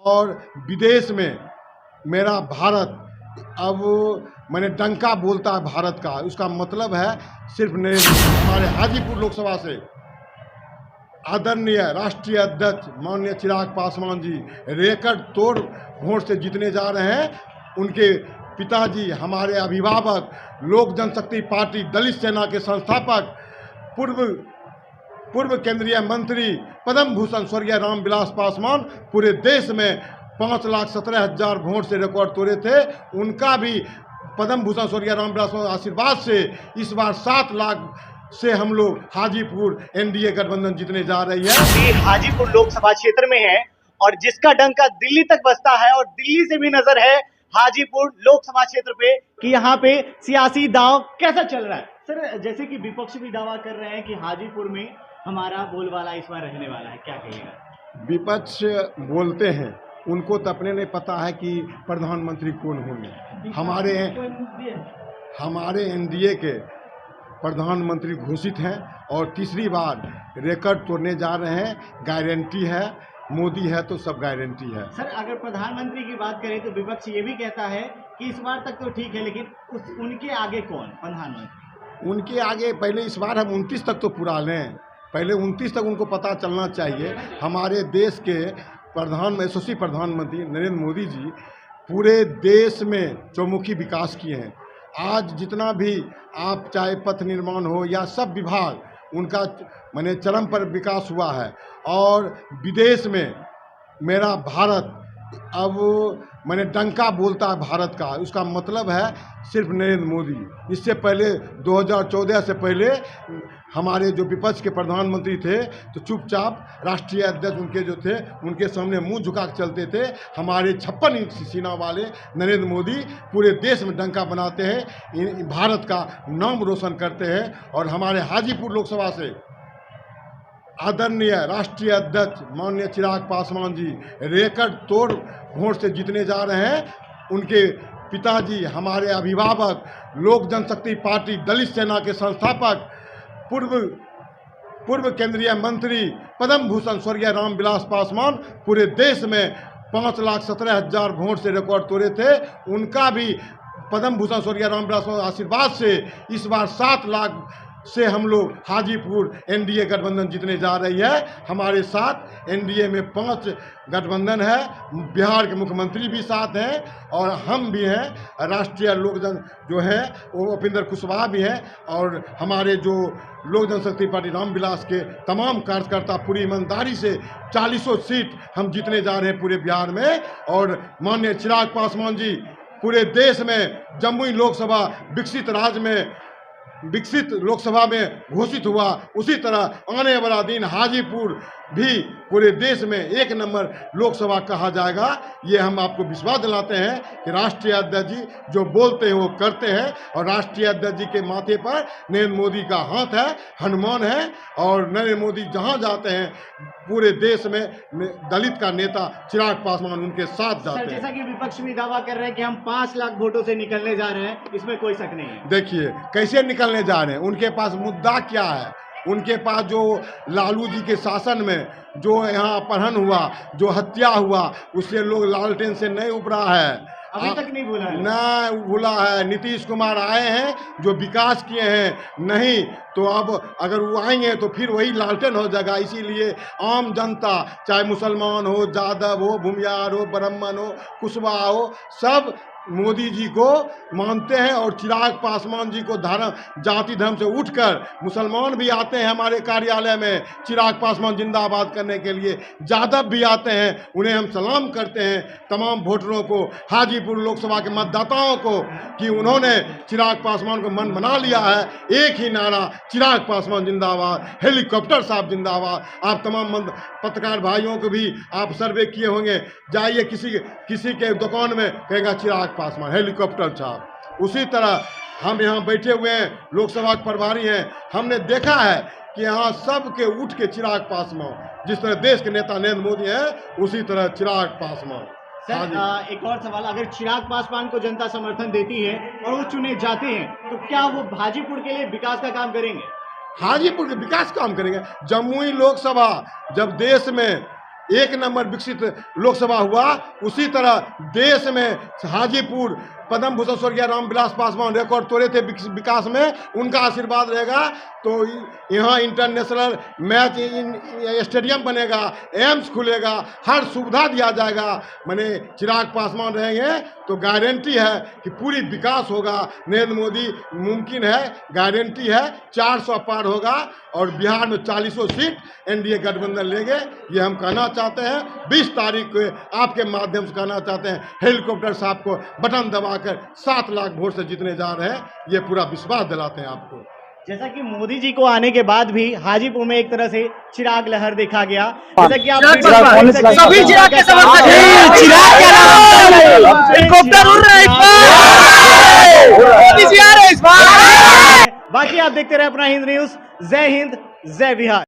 और विदेश में मेरा भारत अब मैंने डंका बोलता है भारत का, उसका मतलब है सिर्फ हमारे हाजीपुर लोकसभा से आदरणीय राष्ट्रीय अध्यक्ष माननीय चिराग पासवान जी रिकॉर्ड तोड़ वोट से जीतने जा रहे हैं। उनके पिताजी हमारे अभिभावक, लोक जनशक्ति पार्टी दलित सेना के संस्थापक, पूर्व केंद्रीय मंत्री पद्म भूषण स्वर्गीय रामविलास पासवान पूरे देश में 5,17,000 वोट से रिकॉर्ड तोड़े थे। उनका भी पद्म भूषण स्वर्गीय रामविलास आशीर्वाद से इस बार 7 लाख से हम लोग हाजीपुर एनडीए गठबंधन जीतने जा रही है। हाजीपुर लोकसभा क्षेत्र में है और जिसका डंका दिल्ली तक बजता है और दिल्ली से भी नजर है हाजीपुर लोकसभा क्षेत्र पे कि यहाँ पे सियासी दांव कैसा चल रहा है। सर, जैसे कि विपक्ष भी दावा कर रहे हैं कि हाजीपुर में हमारा बोलबाला इस बार रहने वाला है, क्या कहिएगा? विपक्ष बोलते हैं, उनको तो अपने नहीं पता है कि प्रधानमंत्री कौन होंगे। हमारे एनडीए के प्रधानमंत्री घोषित हैं और तीसरी बार रिकॉर्ड तोड़ने जा रहे हैं। गारंटी है, मोदी है तो सब गारंटी है। सर, अगर प्रधानमंत्री की बात करें तो विपक्ष ये भी कहता है कि इस बार तक तो ठीक है, लेकिन उनके आगे कौन प्रधानमंत्री? उनके आगे पहले इस बार हम 29 तक तो पूरा लें, पहले 29 तक उनको पता चलना चाहिए। हमारे देश के यशस्वी प्रधानमंत्री नरेंद्र मोदी जी पूरे देश में चौमुखी विकास किए हैं। आज जितना भी आप चाहे पथ निर्माण हो या सब विभाग उनका माने चरम पर विकास हुआ है। और विदेश में मेरा भारत अब मैंने डंका बोलता है भारत का, उसका मतलब है सिर्फ नरेंद्र मोदी। इससे पहले 2014 से पहले हमारे जो विपक्ष के प्रधानमंत्री थे तो चुपचाप राष्ट्रीय अध्यक्ष उनके जो थे उनके सामने मुंह झुका के चलते थे। हमारे 56 इंच सीना वाले नरेंद्र मोदी पूरे देश में डंका बनाते हैं, भारत का नाम रोशन करते हैं। और हमारे हाजीपुर लोकसभा से आदरणीय राष्ट्रीय अध्यक्ष माननीय चिराग पासवान जी रिकॉर्ड तोड़ वोट से जीतने जा रहे हैं। उनके पिताजी हमारे अभिभावक, लोक जनशक्ति पार्टी दलित सेना के संस्थापक, पूर्व केंद्रीय मंत्री पद्म भूषण स्वर्गीय रामविलास पासवान पूरे देश में 5,17,000 वोट से रिकॉर्ड तोड़े थे। उनका भी पद्म भूषण स्वर्गीय रामविलास आशीर्वाद से इस बार 7 लाख से हम लोग हाजीपुर एनडीए गठबंधन जीतने जा रही है। हमारे साथ एनडीए में 5 गठबंधन है, बिहार के मुख्यमंत्री भी साथ हैं और हम भी हैं। राष्ट्रीय लोकजन जो है वो उपेंद्र कुशवाहा भी हैं और हमारे जो लोक जनशक्ति पार्टी रामविलास के तमाम कार्यकर्ता पूरी ईमानदारी से 40 सीट हम जीतने जा रहे हैं पूरे बिहार में। और माननीय चिराग पासवान जी पूरे देश में जमुई लोकसभा विकसित लोकसभा में घोषित हुआ, उसी तरह आने वाला दिन हाजीपुर भी पूरे देश में 1 नंबर लोकसभा कहा जाएगा। ये हम आपको विश्वास दिलाते हैं कि राष्ट्रीय अध्यक्ष जी जो बोलते हैं वो करते हैं। और राष्ट्रीय अध्यक्ष जी के माथे पर नरेंद्र मोदी का हाथ है, हनुमान है। और नरेंद्र मोदी जहां जाते हैं पूरे देश में दलित का नेता चिराग पासवान उनके साथ जाते हैं। जैसा कि विपक्ष भी दावा कर रहे हैं कि हम 5 लाख वोटों से निकलने जा रहे हैं, इसमें कोई शक नहीं है। देखिए कैसे निकलने जा रहे हैं, उनके पास मुद्दा क्या है। उनके पास जो लालू जी के शासन में जो यहाँ अपहरण हुआ, जो हत्या हुआ, उससे लोग लालटेन से नहीं उभरा है, अभी तक नहीं भूला है। नहीं भूला है। नीतीश कुमार आए हैं जो विकास किए हैं, नहीं तो अब अगर वो आएंगे तो फिर वही लालटेन हो जाएगा। इसीलिए आम जनता चाहे मुसलमान हो, यादव हो, भूमियार हो, ब्राह्मण हो, कुशवाहा हो, सब मोदी जी को मानते हैं। और चिराग पासवान जी को जाति धर्म से उठकर मुसलमान भी आते हैं हमारे कार्यालय में चिराग पासवान जिंदाबाद करने के लिए, यादव भी आते हैं, उन्हें हम सलाम करते हैं तमाम वोटरों को, हाजीपुर लोकसभा के मतदाताओं को कि उन्होंने चिराग पासवान को मन बना लिया है। एक ही नारा, चिराग पासवान जिंदाबाद, हेलीकॉप्टर साहब जिंदाबाद। आप तमाम पत्रकार भाइयों को भी आप सर्वे किए होंगे, जाइए किसी के दुकान में कहेगा चिराग पासवान, हेलीकॉप्टर साहब। उसी तरह हम यहाँ बैठे हुए हैं, लोकसभा के प्रभारी हैं, हमने देखा है कि यहाँ सबके उठ के चिराग पासवान, जिस तरह देश के नेता नरेंद्र मोदी हैं उसी तरह चिराग पासवान। सर, एक और सवाल, अगर चिराग पासवान को जनता समर्थन देती है और वो चुने जाते हैं तो क्या वो हाजीपुर के लिए विकास का काम करेंगे? हाजीपुर के विकास काम करेंगे। जमुई लोकसभा जब देश में एक नंबर विकसित लोकसभा हुआ, उसी तरह देश में हाजीपुर पद्म भूषण स्वर्गीय रामविलास पासवान रिकॉर्ड तोड़े थे विकास में, उनका आशीर्वाद रहेगा तो यहाँ इंटरनेशनल मैच स्टेडियम बनेगा, एम्स खुलेगा, हर सुविधा दिया जाएगा। मैंने चिराग पासवान रहेंगे तो गारंटी है कि पूरी विकास होगा। नरेंद्र मोदी मुमकिन है, गारंटी है 400 पार होगा और बिहार में 40 सीट एनडीए गठबंधन लेंगे। ये हम कहना चाहते हैं, 20 तारीख को आपके माध्यम से कहना चाहते हैं, हेलीकॉप्टर साहब को बटन दबाकर 7 लाख वोट से जीतने जा रहे हैं, ये पूरा विश्वास दिलाते हैं आपको। जैसा कि मोदी जी को आने के बाद भी हाजीपुर में एक तरह से चिराग लहर देखा गया, जैसा कि आप सभी चिराग के समर्थक हैं। चिराग के नाम हेलीकॉप्टर उड़ रहा है इस बार, मोदी जी आ रहे हैं इस बार। बाकी आप देखते रहे अपना हिंद न्यूज। जय हिंद, जय बिहार।